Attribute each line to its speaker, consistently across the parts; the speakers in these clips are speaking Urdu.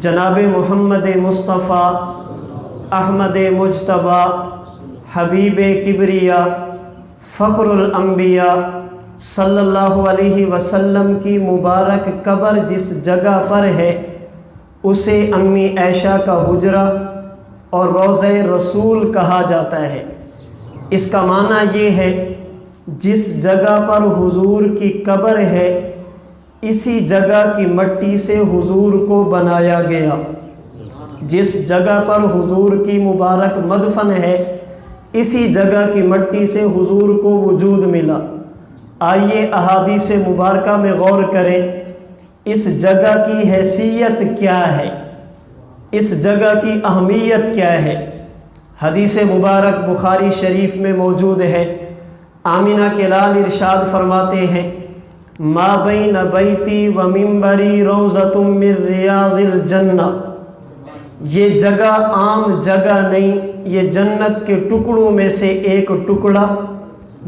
Speaker 1: جناب محمد مصطفیٰ احمد مجتبیٰ حبیب کبریا فخر الانبیاء صلی اللہ علیہ وسلم کی مبارک قبر جس جگہ پر ہے اسے امی عائشہ کا حجرہ اور روضہ رسول کہا جاتا ہے۔ اس کا معنی یہ ہے جس جگہ پر حضور کی قبر ہے اسی جگہ کی مٹی سے حضور کو بنایا گیا۔ جس جگہ پر حضور کی مبارک مدفن ہے اسی جگہ کی مٹی سے حضور کو وجود ملا۔ آئیے احادیث مبارکہ میں غور کریں، اس جگہ کی حیثیت کیا ہے، اس جگہ کی اہمیت کیا ہے۔ حدیث مبارک بخاری شریف میں موجود ہے۔ آمنہ کے لال ارشاد فرماتے ہیں، ما بین بیتی و منبری روضۃ من ریاض الجنہ۔ یہ جگہ عام جگہ نہیں، یہ جنت کے ٹکڑوں میں سے ایک ٹکڑا،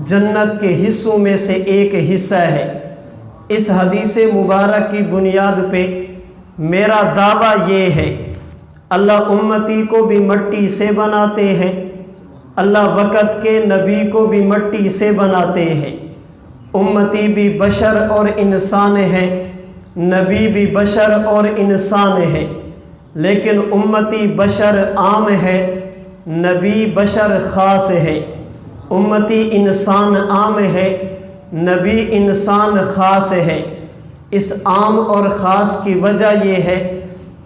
Speaker 1: جنت کے حصوں میں سے ایک حصہ ہے۔ اس حدیث مبارک کی بنیاد پہ میرا دعویٰ یہ ہے، اللہ امتی کو بھی مٹی سے بناتے ہیں، اللہ وقت کے نبی کو بھی مٹی سے بناتے ہیں۔ امتی بھی بشر اور انسان ہے، نبی بھی بشر اور انسان ہے، لیکن امتی بشر عام ہے، نبی بشر خاص ہے۔ امتی انسان عام ہے، نبی انسان خاص ہے۔ اس عام اور خاص کی وجہ یہ ہے،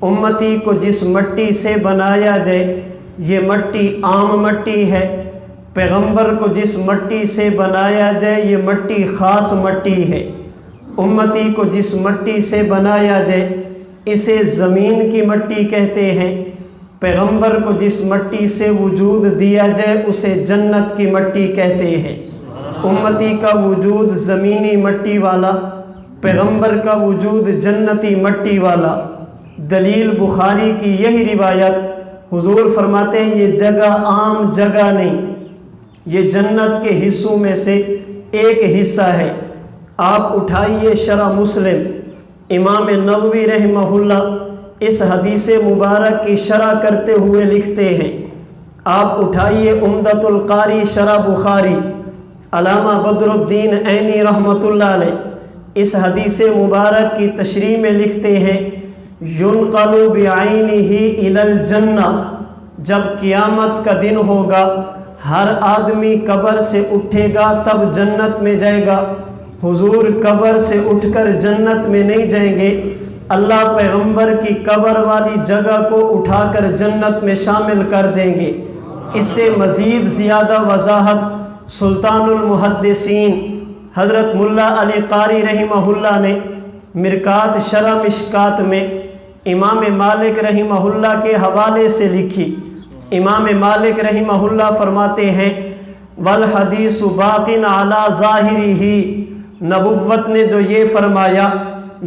Speaker 1: امتی کو جس مٹی سے بنایا جائے یہ مٹی عام مٹی ہے، پیغمبر کو جس مٹی سے بنایا جائے یہ مٹی خاص مٹی ہے۔ امتی کو جس مٹی سے بنایا جائے اسے زمین کی مٹی کہتے ہیں، پیغمبر کو جس مٹی سے وجود دیا جائے اسے جنت کی مٹی کہتے ہیں۔ امتی کا وجود زمینی مٹی والا، پیغمبر کا وجود جنتی مٹی والا۔ دلیل بخاری کی یہی روایت، حضور فرماتے ہیں یہ جگہ عام جگہ نہیں، یہ جنت کے حصوں میں سے ایک حصہ ہے۔ آپ اٹھائیے شرح مسلم، امام نووی رحمہ اللہ اس حدیث مبارک کی شرح کرتے ہوئے لکھتے ہیں۔ آپ اٹھائیے عمدۃ القاری شرح بخاری، علامہ بدر الدین عینی رحمۃ اللہ علیہ اس حدیث مبارک کی تشریح میں لکھتے ہیں، ينقل بعینہ الی الجنہ، جب قیامت کا دن ہوگا ہر آدمی قبر سے اٹھے گا تب جنت میں جائے گا۔ حضور قبر سے اٹھ کر جنت میں نہیں جائیں گے، اللہ پیغمبر کی قبر والی جگہ کو اٹھا کر جنت میں شامل کر دیں گے۔ اس سے مزید زیادہ وضاحت سلطان المحدثین حضرت ملا علی قاری رحمہ اللہ نے مرکات شرح مشکات میں امام مالک رحمہ اللہ کے حوالے سے لکھی۔ امام مالک رحمہ اللہ فرماتے ہیں، والحدیث باق علی ظاہرہ، نبوت نے جو یہ فرمایا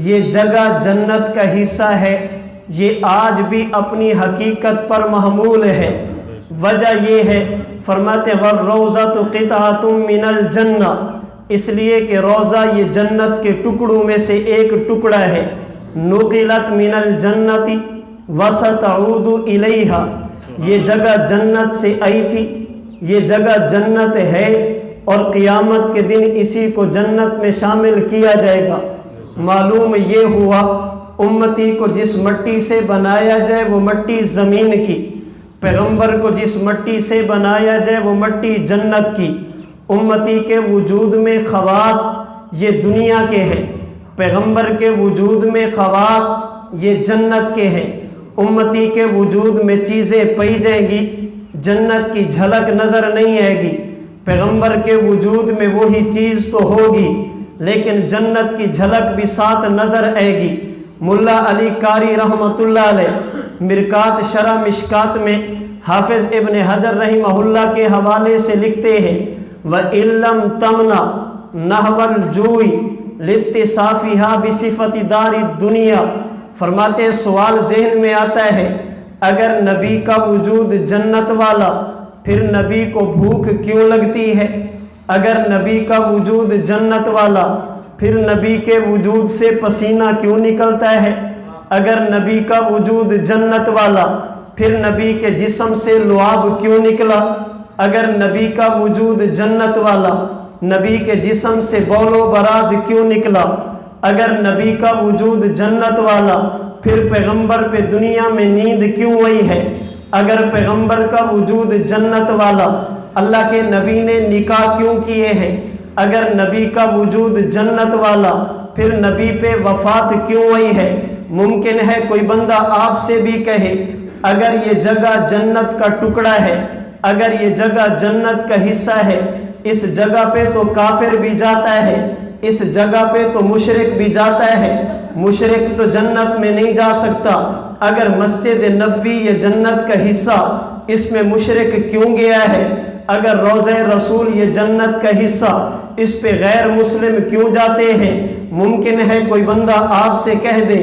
Speaker 1: یہ جگہ جنت کا حصہ ہے یہ آج بھی اپنی حقیقت پر محمول ہے۔ وجہ یہ ہے، فرماتے والروضۃ قطعۃ من الجنہ، اس لیے کہ روضہ یہ جنت کے ٹکڑوں میں سے ایک ٹکڑا ہے، نقلت من الجنۃ وستعود الیہا، یہ جگہ جنت سے آئی تھی، یہ جگہ جنت ہے اور قیامت کے دن اسی کو جنت میں شامل کیا جائے گا۔ معلوم یہ ہوا امتی کو جس مٹی سے بنایا جائے وہ مٹی زمین کی، پیغمبر کو جس مٹی سے بنایا جائے وہ مٹی جنت کی۔ امتی کے وجود میں خواص یہ دنیا کے ہیں، پیغمبر کے وجود میں خواص یہ جنت کے ہیں۔ امتی کے وجود میں چیزیں پائی جائیں گی، جنت کی جھلک نظر نہیں آئے گی، پیغمبر کے وجود میں وہی چیز تو ہوگی لیکن جنت کی جھلک بھی ساتھ نظر آئے گی۔ ملا علی قاری رحمۃ اللہ علیہ مرکات شرح مشکات میں حافظ ابن حجر رحمہ اللہ کے حوالے سے لکھتے ہیں، وَإِن لَّمْ تَمْنَعْ نَحْوَ الْجُوعِ لِاتصافِهَا بِصِفَةِ دَارِ الدُّنْيَا، فرماتے ہیں سوال ذہن میں آتا ہے، اگر نبی کا وجود جنت والا پھر نبی کو بھوک کیوں لگتی ہے؟ اگر نبی کا وجود جنت والا پھر نبی کے وجود سے پسینہ کیوں نکلتا ہے؟ اگر نبی کا وجود جنت والا پھر نبی کے جسم سے لعاب کیوں نکلا؟ اگر نبی کا وجود جنت والا نبی کے جسم سے بول و براز کیوں نکلا؟ اگر نبی کا وجود جنت والا پھر پیغمبر پہ دنیا میں نیند کیوں آئی ہے؟ اگر پیغمبر کا وجود جنت والا اللہ کے نبی نے نکاح کیوں کیے ہیں؟ اگر نبی کا وجود جنت والا پھر نبی پہ وفات کیوں آئی ہے؟ ممکن ہے کوئی بندہ آپ سے بھی کہے اگر یہ جگہ جنت کا ٹکڑا ہے، اگر یہ جگہ جنت کا حصہ ہے، اس جگہ پہ تو کافر بھی جاتا ہے، اس جگہ پہ تو مشرک بھی جاتا ہے، مشرک تو جنت میں نہیں جا سکتا۔ اگر مسجد نبوی یہ جنت کا حصہ، اس میں مشرک کیوں گیا ہے؟ اگر روضہ رسول یہ جنت کا حصہ، اس پہ غیر مسلم کیوں جاتے ہیں؟ ممکن ہے کوئی بندہ آپ سے کہہ دے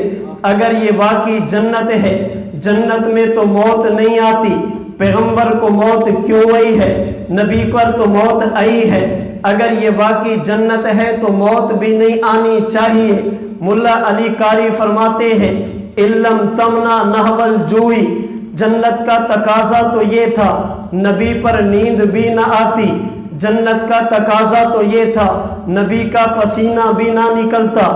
Speaker 1: اگر یہ واقعی جنت ہے، جنت میں تو موت نہیں آتی، پیغمبر کو موت کیوں آئی ہے؟ نبی پر تو موت آئی ہے، اگر یہ واقعی جنت ہے تو موت بھی نہیں آنی چاہیے۔ ملا علی قاری فرماتے ہیں علم تمنا نحول جوئی، جنت کا تقاضا تو یہ تھا نبی پر نیند بھی نہ آتی، جنت کا تقاضا تو یہ تھا نبی کا پسینہ بھی نہ نکلتا،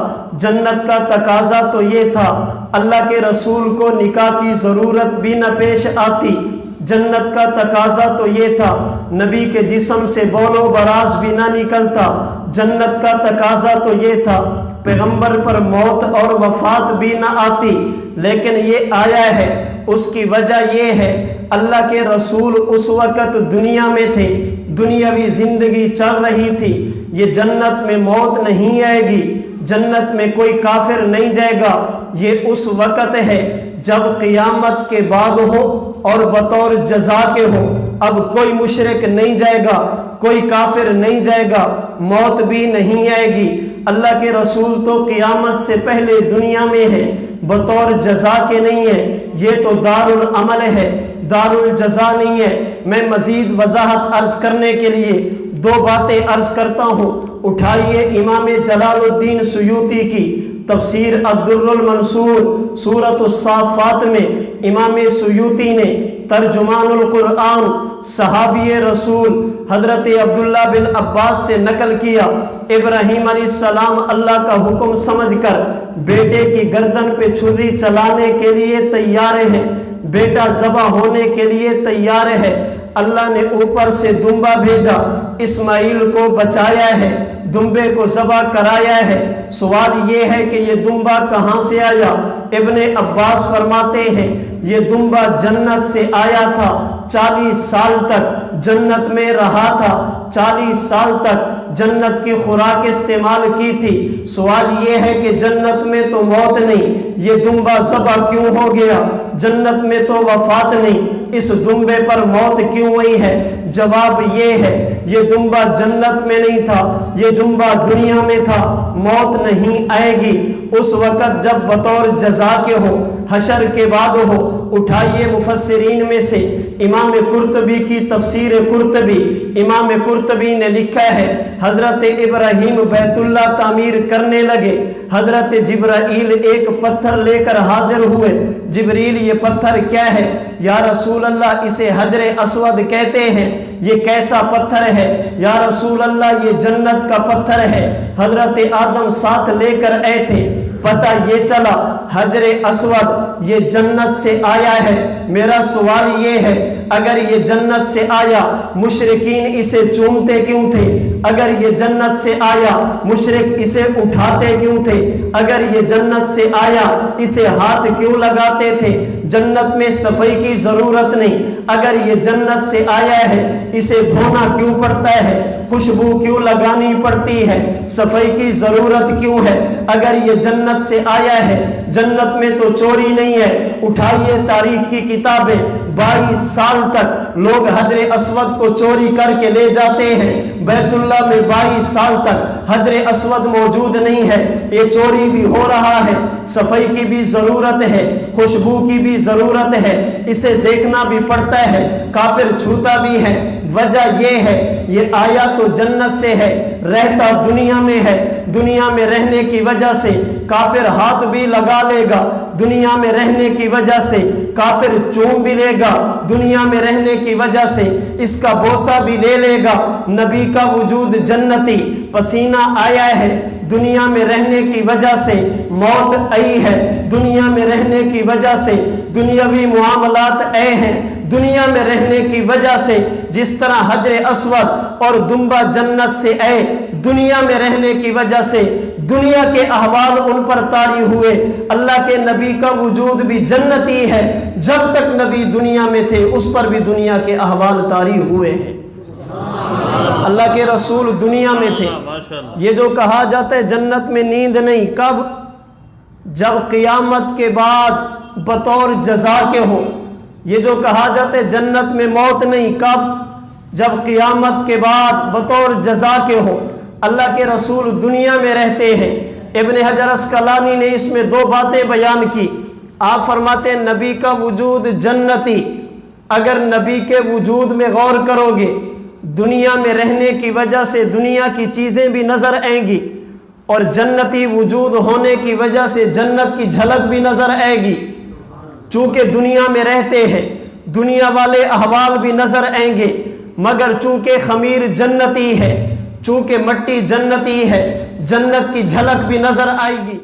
Speaker 1: جنت کا تقاضا تو یہ تھا اللہ کے رسول کو نکاح کی ضرورت بھی نہ پیش آتی، جنت کا تقاضا تو یہ تھا نبی کے جسم سے بول و براز بھی نہ نکلتا، جنت کا تقاضا تو یہ تھا پیغمبر پر موت اور وفات بھی نہ آتی، لیکن یہ آیا ہے۔ اس کی وجہ یہ ہے اللہ کے رسول اس وقت دنیا میں تھے، دنیاوی زندگی چل رہی تھی، یہ جنت میں موت نہیں آئے گی، جنت میں کوئی کافر نہیں جائے گا، یہ اس وقت ہے جب قیامت کے بعد ہو اور بطور جزا کے ہو۔ اب کوئی مشرک نہیں جائے گا، کوئی کافر نہیں جائے گا، موت بھی نہیں آئے گی۔ اللہ کے رسول تو قیامت سے پہلے دنیا میں ہے، بطور جزا کے نہیں ہے، یہ تو دار العمل ہے، دار الجزا نہیں ہے۔ میں مزید وضاحت عرض کرنے کے لیے دو باتیں عرض کرتا ہوں۔ اٹھائیے امام جلال الدین سیوطی کی تفسیر الدر المنصور سورۃ الصافات میں امام سیوطی نے ترجمان القرآن صحابی رسول حضرت عبداللہ بن عباس سے نقل کیا، ابراہیم علیہ السلام اللہ کا حکم سمجھ کر بیٹے کی گردن پہ چھری چلانے کے لیے تیار ہیں، بیٹا ذبح ہونے کے لیے تیار ہے، اللہ نے اوپر سے دمبا بھیجا، اسماعیل کو بچایا ہے، دمبے کو ذبح کرایا ہے۔ سوال یہ ہے کہ یہ دمبا کہاں سے آیا؟ ابن عباس فرماتے ہیں یہ دمبا جنت سے آیا تھا، 40 سال تک جنت میں رہا تھا، 40 سال تک جنت کی خوراک استعمال کی تھی۔ سوال یہ ہے کہ جنت میں تو موت نہیں، یہ دمبا ذبح کیوں ہو گیا؟ جنت میں تو وفات نہیں، اس دمبے پر موت کیوں ہوئی ہے؟ جواب یہ ہے یہ دمبا جنت میں نہیں تھا، یہ دمبا دنیا میں تھا، موت نہیں آئے گی اس وقت جب بطور جزا کے ہو، حشر کے بعد ہو۔ اٹھائیے مفسرین میں سے امام قرطبی کی تفسیر قرطبی، امام قرطبی نے لکھا ہے حضرت ابراہیم بیت اللہ تعمیر کرنے لگے، حضرت جبرائیل ایک پتھر لے کر حاضر ہوئے۔ جبریل یہ پتھر کیا ہے؟ یا رسول اللہ اسے حجر اسود کہتے ہیں، یہ کیسا پتھر ہے؟ یا رسول اللہ یہ جنت کا پتھر ہے، حضرت آدم ساتھ لے کر آئے تھے، پتہ یہ چلا حجر اسود یہ جنت سے آیا ہے۔ میرا سوال یہ ہے اگر یہ جنت سے آیا مشرکین اسے چومتے کیوں تھے؟ اگر یہ جنت سے آیا مشرک اسے اٹھاتے کیوں تھے؟ اگر یہ جنت سے آیا اسے ہاتھ کیوں لگاتے تھے؟ جنت میں صفائی کی ضرورت نہیں، اگر یہ جنت سے آیا ہے اسے دھونا کیوں پڑتا ہے؟ خوشبو کیوں لگانی پڑتی ہے؟ صفائی کی ضرورت کیوں ہے؟ اگر یہ جنت سے آیا ہے، جنت میں تو چوری نہیں ہے۔ اٹھائیے تاریخ کی کتابیں، 22 سال تک لوگ حجر اسود کو چوری کر کے لے جاتے ہیں، بیت اللہ میں 22 سال تک حجر اسود موجود نہیں ہے، یہ چوری بھی ہو رہا ہے۔ صفائی کی بھی ضرورت ہے، خوشبو کی بھی ضرورت ہے، اسے دیکھنا بھی پڑتا ہے، کافر چھوتا بھی ہے، وجہ یہ ہے، یہ آیا تو جنت سے ہے، رہتا دنیا میں ہے، دنیا میں رہنے کی وجہ سے کافر ہاتھ بھی لگا لے گا، دنیا میں رہنے کی وجہ سے کافر چوم بھی لے گا، دنیا میں رہنے کی وجہ سے اس کا بوسہ بھی لے لے گا۔ نبی کا وجود جنتی، پسینہ آیا ہے، دنیا میں رہنے کی وجہ سے موت آئی ہے، دنیا میں رہنے کی وجہ سے دنیاوی معاملات آئے ہیں، دنیا میں رہنے کی وجہ سے جس طرح حجر اسود اور دمبا جنت سے آئے، دنیا میں رہنے کی وجہ سے دنیا کے احوال ان پر طاری ہوئے۔ اللہ کے نبی کا وجود بھی جنتی ہے، جب تک نبی دنیا میں تھے اس پر بھی دنیا کے احوال طاری ہوئے ہیں۔ اللہ کے رسول دنیا میں تھے۔ یہ جو کہا جاتا ہے جنت میں نیند نہیں، کب؟ جب قیامت کے بعد بطور جزا کے ہو۔ یہ جو کہا جاتا ہے جنت میں موت نہیں، کب؟ جب قیامت کے بعد بطور جزا کے ہو۔ اللہ کے رسول دنیا میں رہتے ہیں۔ ابن حجر اسقلانی نے اس میں دو باتیں بیان کی۔ آپ فرماتے ہیں نبی کا وجود جنتی، اگر نبی کے وجود میں غور کرو گے، دنیا میں رہنے کی وجہ سے دنیا کی چیزیں بھی نظر آئیں گی، اور جنتی وجود ہونے کی وجہ سے جنت کی جھلک بھی نظر آئے گی۔ چونکہ دنیا میں رہتے ہیں، دنیا والے احوال بھی نظر آئیں گے، مگر چونکہ خمیر جنتی ہے، چونکہ مٹی جنتی ہے، جنت کی جھلک بھی نظر آئے گی۔